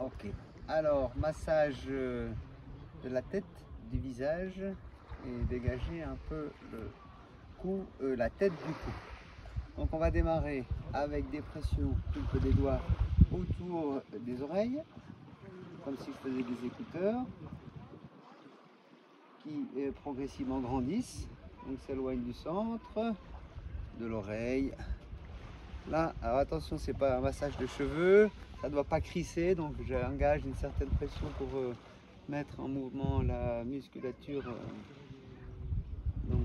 Ok. Alors, massage de la tête, du visage et dégager un peu le cou, la tête du cou. Donc on va démarrer avec des pressions des doigts autour des oreilles, comme si je faisais des écouteurs, qui progressivement grandissent, donc s'éloignent du centre, de l'oreille. Là, alors attention, c'est pas un massage de cheveux, ça ne doit pas crisser, donc j'engage une certaine pression pour mettre en mouvement la musculature de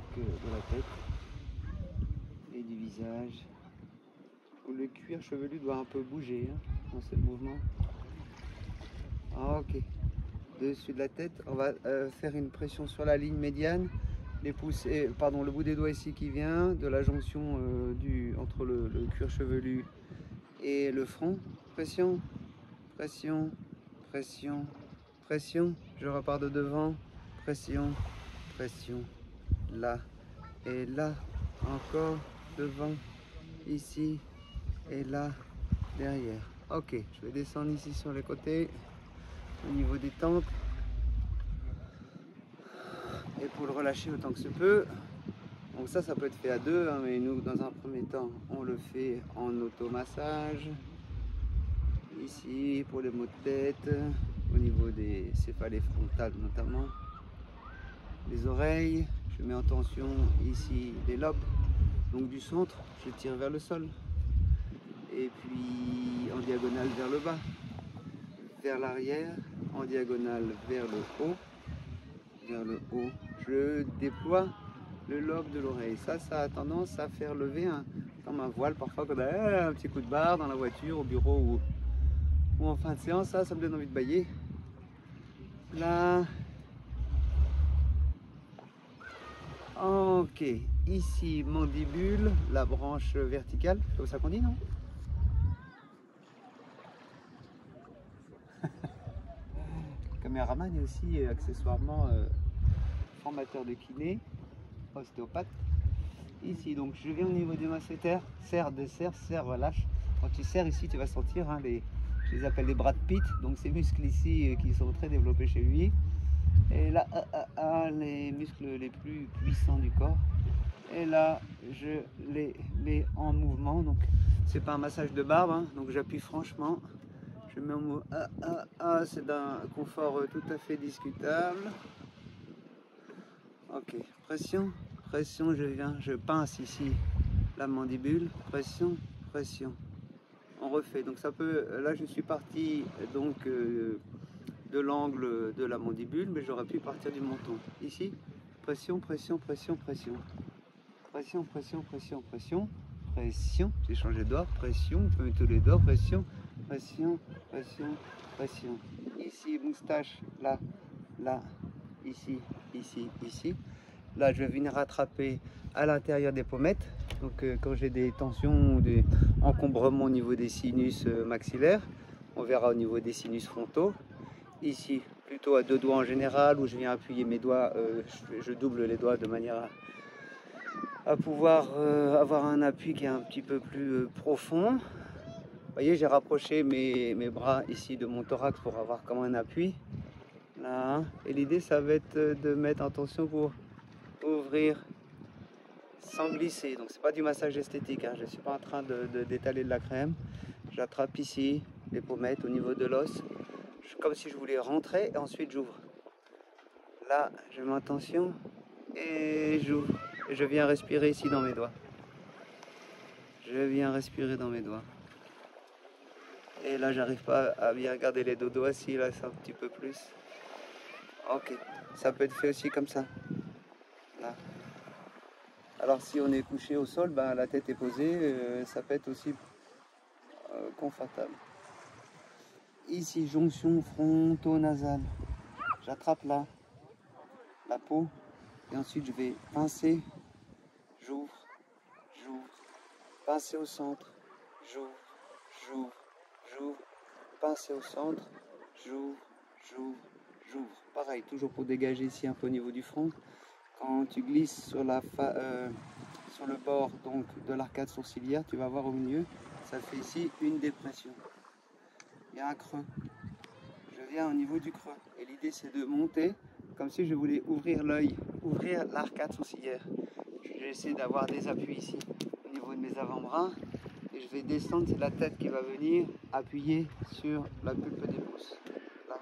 la tête et du visage. Le cuir chevelu doit un peu bouger dans ce mouvement. Ok. Dessus de la tête, on va faire une pression sur la ligne médiane. Les pouces, pardon, le bout des doigts ici qui vient de la jonction entre le cuir chevelu et le front. Pression, pression, pression, pression. Je repars de devant. Pression, pression. Là et là. Encore devant. Ici et là. Derrière. Ok, je vais descendre ici sur les côtés. Au niveau des tempes. Et pour le relâcher autant que se peut. Donc ça peut être fait à deux, hein, mais nous, dans un premier temps, on le fait en automassage. Ici, pour les maux de tête, au niveau des céphalées frontales notamment. Les oreilles, je mets en tension ici les lobes. Donc du centre, je tire vers le sol. Et puis en diagonale vers le bas. Vers l'arrière, en diagonale vers le haut. Vers le haut, je déploie le lobe de l'oreille. Ça a tendance à faire lever comme un voile parfois quand on a un petit coup de barre dans la voiture, au bureau ou en fin de séance. Ça me donne envie de bailler. Là. Ok. Ici, mandibule, la branche verticale. C'est comme ça qu'on dit, non? Caméraman est aussi accessoirement formateur de kiné, ostéopathe. Ici, donc je viens au niveau du masséter, serre, desserre, serre, relâche. Quand tu serres ici, tu vas sentir, je les appelle les bras de Pitt, donc ces muscles ici qui sont très développés chez lui. Et là, les muscles les plus puissants du corps. Et là, je les mets en mouvement. Donc, c'est pas un massage de barbe, hein, donc j'appuie franchement. Je mets en mouvement. C'est d'un confort tout à fait discutable. Ok, pression, pression, je pince ici la mandibule, pression, pression. On refait. Donc ça peut. Là, je suis parti donc de l'angle de la mandibule, mais j'aurais pu partir du menton. Ici, pression, pression, pression, pression. Pression, pression, pression, pression. Pression, j'ai changé de doigt. Pression, on peut mettre tous les doigts. Pression, pression, pression, pression. Ici, moustache, là, là, ici, ici, ici. Là, je vais venir rattraper à l'intérieur des pommettes. Donc, quand j'ai des tensions ou des encombrements au niveau des sinus maxillaires, on verra au niveau des sinus frontaux. Ici, plutôt à deux doigts en général, où je viens appuyer mes doigts, je double les doigts de manière à pouvoir avoir un appui qui est un petit peu plus profond. Vous voyez, j'ai rapproché mes bras ici de mon thorax pour avoir comme un appui. Là. Et l'idée, ça va être de mettre en tension pour ouvrir sans glisser. Donc c'est pas du massage esthétique, hein. Je ne suis pas en train d'étaler de la crème. J'attrape ici les pommettes au niveau de l'os, comme si je voulais rentrer et ensuite j'ouvre. Là, je mets en tension et j'ouvre. Et je viens respirer ici dans mes doigts. Je viens respirer dans mes doigts. Et là, j'arrive pas à bien garder les deux doigts. Si là, c'est un petit peu plus. Ok, ça peut être fait aussi comme ça. Là. Alors si on est couché au sol, ben, la tête est posée, ça peut être aussi confortable. Ici, jonction fronto-nasale. J'attrape là, la peau, et ensuite je vais pincer, j'ouvre, j'ouvre, pincer au centre, j'ouvre, j'ouvre, j'ouvre, pincer au centre, j'ouvre, j'ouvre, j'ouvre. Pareil, toujours pour dégager ici un peu au niveau du front. Quand tu glisses sur sur le bord donc de l'arcade sourcilière, tu vas voir au milieu, ça fait ici une dépression. Il y a un creux. je viens au niveau du creux. Et l'idée c'est de monter comme si je voulais ouvrir l'œil, ouvrir l'arcade sourcilière. J'essaie d'avoir des appuis ici au niveau de mes avant-bras et je vais descendre, c'est la tête qui va venir appuyer sur la pulpe des pouces. Là.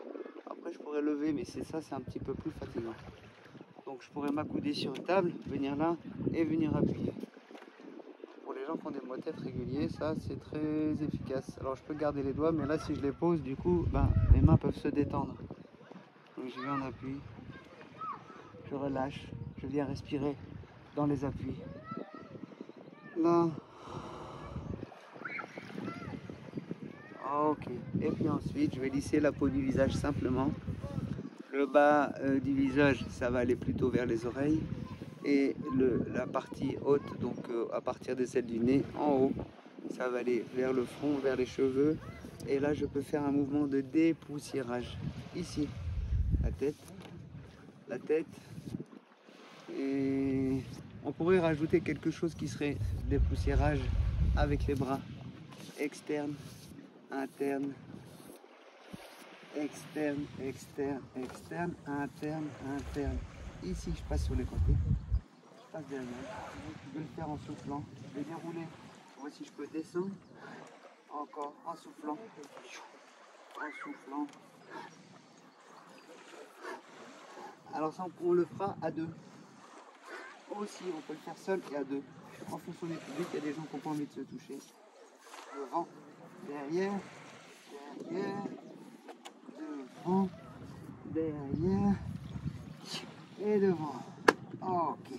Après je pourrais lever, mais c'est un petit peu plus fatigant. Donc je pourrais m'accouder sur une table, venir là et venir appuyer. Pour les gens qui ont des maux-têtes réguliers, ça c'est très efficace. Alors je peux garder les doigts, mais là si je les pose, du coup, mes mains peuvent se détendre. Donc je vais en appui, je relâche, je viens respirer dans les appuis. Là. Ok. Et puis ensuite, je vais lisser la peau du visage simplement. Le bas du visage, ça va aller plutôt vers les oreilles. Et la partie haute, donc à partir de celle du nez, en haut, ça va aller vers le front, vers les cheveux. Et là, je peux faire un mouvement de dépoussiérage. Ici, la tête. Et on pourrait rajouter quelque chose qui serait dépoussiérage avec les bras. Externe, interne, externe, externe, externe, interne, interne. Ici, je passe sur les côtés. Je passe derrière. Je vais le faire en soufflant. Je vais dérouler. Voici, je peux descendre. Encore en soufflant. En soufflant. Alors ça, on le fera à deux. Aussi, on peut le faire seul et à deux. En fonction des publics, il y a des gens qui n'ont pas envie de se toucher. Devant, derrière, devant, derrière et devant. Ok.